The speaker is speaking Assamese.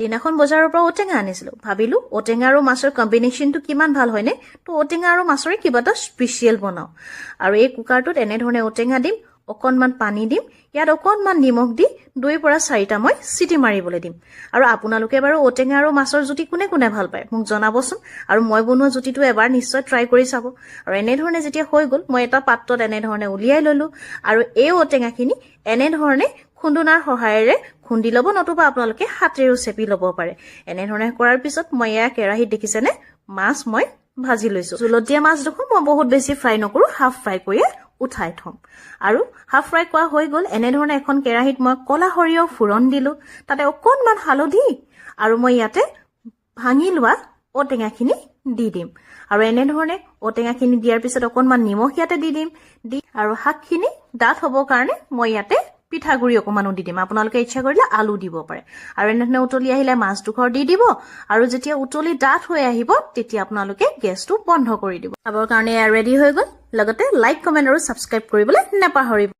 দিনাখন বজাৰৰ পৰা ঔটেঙা আনিছিলোঁ ভাবিলোঁ ঔটেঙা আৰু মাছৰ কম্বিনেশ্যনটো কিমান ভাল হয়নে তো ঔটেঙা আৰু মাছৰে কিবা এটা স্পেচিয়েল বনাওঁ আৰু এই কুকাৰটোত এনেধৰণে ঔটেঙা দিম অকণমান পানী দিম ইয়াত অকণমান নিমখ দি 2 পৰা 4টা মই চিটি মাৰিবলৈ দিম আৰু আপোনালোকে বাৰু ঔটেঙা আৰু মাছৰ জুতি কোনে কোনে ভাল পায় মোক জনাবচোন আৰু মই বনোৱা জুতিটো এবাৰ নিশ্চয় ট্ৰাই কৰি চাব আৰু এনেধৰণে যেতিয়া হৈ গ'ল মই এটা পাত্ৰত এনেধৰণে উলিয়াই ল'লো আৰু এই ঔটেঙাখিনি এনেধৰণে খুন্দুনাৰ সহায়েৰে খুন্দি ল'ব নতুবা আপোনালোকে হাতেৰেও চেপি ল'ব পাৰে এনেধৰণে কৰাৰ পিছত মই এয়া কেৰাহীত দেখিছেনে মাছ মই ভাজি লৈছো জুলত দিয়া মাছ দেখো মই বহুত বেছি ফ্ৰাই নকৰো হাফ ফ্ৰাই কৰি উঠাই থম আৰু হাফ ফ্ৰাই কৰা হৈ গ'ল এনেধৰণে এখন কেৰাহীত মই কলা সৰিয়হ ফুৰণ দিলো তাতে অকণমান হালধি আৰু মই ইয়াতে ভাঙি লোৱা ঔটেঙাখিনি দি দিম আৰু এনেধৰণে ঔটেঙাখিনি দিয়াৰ পিছত অকণমান নিমখ ইয়াতে দি দিম আৰু শাকখিনি ডাঠ হ'বৰ কাৰণে মই ইয়াতে পিঠাগুৰি অকমানো দি দিম আপোনালোকে ইচ্ছা কৰিলে আলু দিব পাৰে আৰু এনেধৰণে উতলি আহিলে মাছ দুখৰ দি দিব আৰু যেতিয়া উতলি ডাঠ হৈ আহিব তেতিয়া আপোনালোকে গেছটো বন্ধ কৰি দিব খাবৰ কাৰণে ৰেডি হৈ গ'ল লগতে লাইক কমেন্ট আৰু সাবস্ক্ৰাইব কৰিবলৈ নাপাহৰিব